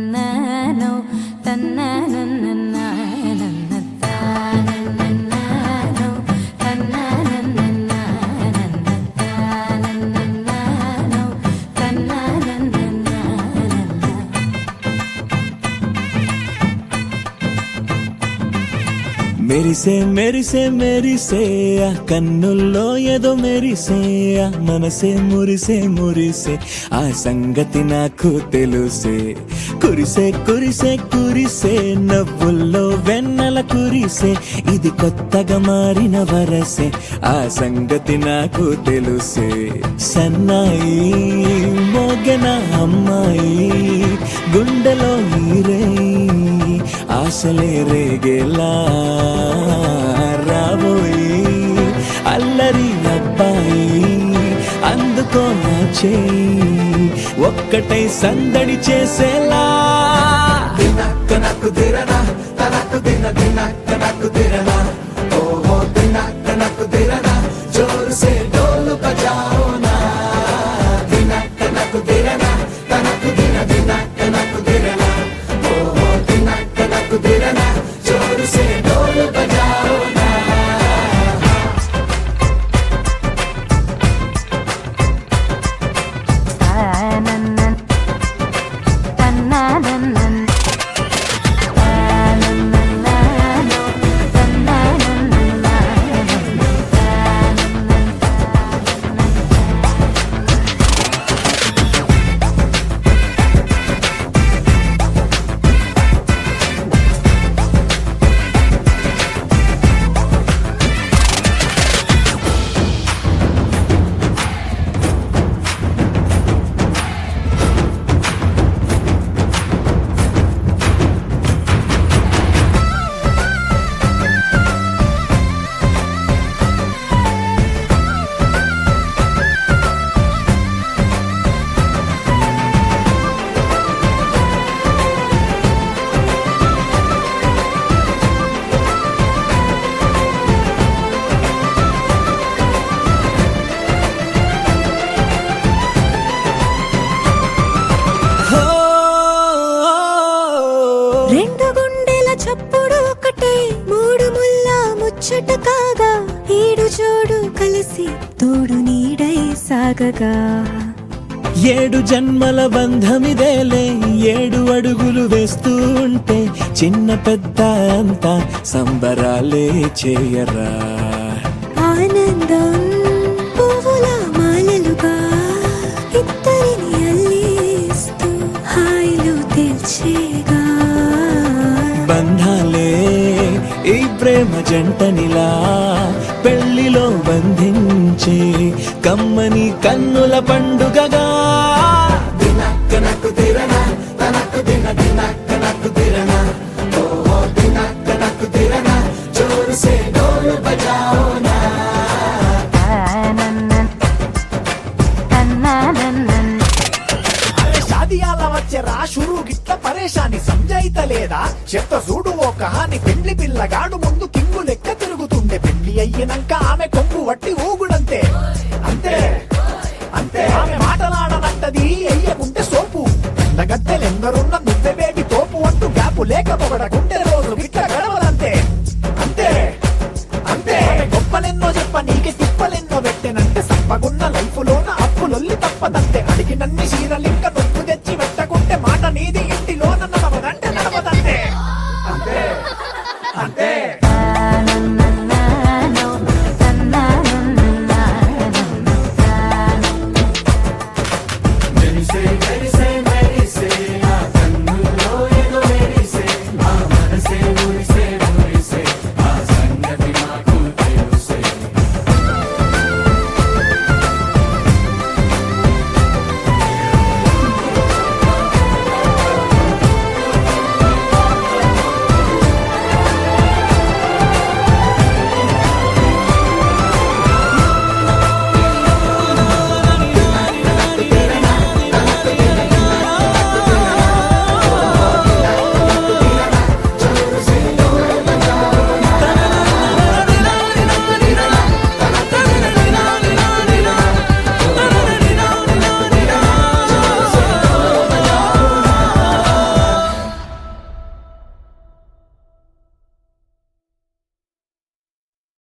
తన్నానో తన్నానన్నన్నానన్న తానన్నన్నానో తన్నానన్నన్నానన్న తానన్నన్నానో తన్నానన్నన్నానన్న. మెరిసే మెరిసే మెరిసే ఆ కన్నుల్లో ఏదో మెరిసే ఆ మనసే మురిసే మురిసే ఆ సంగతి నాకు తెలుసే. కురిసే కురిసే కురిసే నవ్వుల్లో వెన్నెల కురిసే ఇది కొత్తగా మారిన వరసే ఆ సంగతి నాకు తెలుసే. సన్నాయి మోగన అమ్మాయి గుండెలో ఈరే ఆశలే రేగేలా రాబోయి అల్లరి అబ్బాయి అందుకో నా చేయి ఒక్కటై సందడి చేసేలా. దినక్క నాకు దిరనా తనకు దిన దినక్క నాకు దిరనా ఓహో దినక్క నాకు దిరనా జోరు సే డోలు బజాओ నా. దినక్క నాకు దిరనా తనకు దిన దినక్క నాకు దిరనా ఓహో దినక్క నాకు దిరనా జోరు సే డోలు బజాओ నా. రెండు గుండెల చప్పుడు ఒకటే మూడు ముల్ల ముచ్చట కాగా ఏడు జోడు కలిసి తోడు నీడై సాగగా. ఏడు జన్మల బంధమిదేలే ఏడు అడుగులు వేస్తూ ఉంటే చిన్న పెద్ద అంతా సంబరాలే చేయరా. ఆనందం పువ్వుల మాలలుగా ఇద్దరిని అల్లిస్తూ హాయిలు తెల్చేగా. బంధాలే ఈ ప్రేమ జంటనిలా పెళ్లిలో బంధించి కమ్మని కన్నుల పండుగగా. దినక్క నాకు దిరనా తనకు దిన దినక్క నాకు దిరనా ఓహో దినక్క నాకు దిరనా జోరు సే డోలు బజాओ నా. షాదియాల వచ్చెరా షురూ గిట్ల పరేషాని సంజాయితలేదా చెత్త చూడు ఓ కహాని. పెండ్లి పిల్లగాడు ముందు కింగు లెక్క తిరుగుతుండే పెళ్లి అయ్యినాక ఆమె కొంగు వట్టి ఊగుడంతే అంతే అంతే. ఆమె మాటలాడనంటది అయ్యకుంటే సోపు గద్దెలెందరున్న నువ్వే బేబి తోపు అంటూ గ్యాపు లేక పొగడకుంటే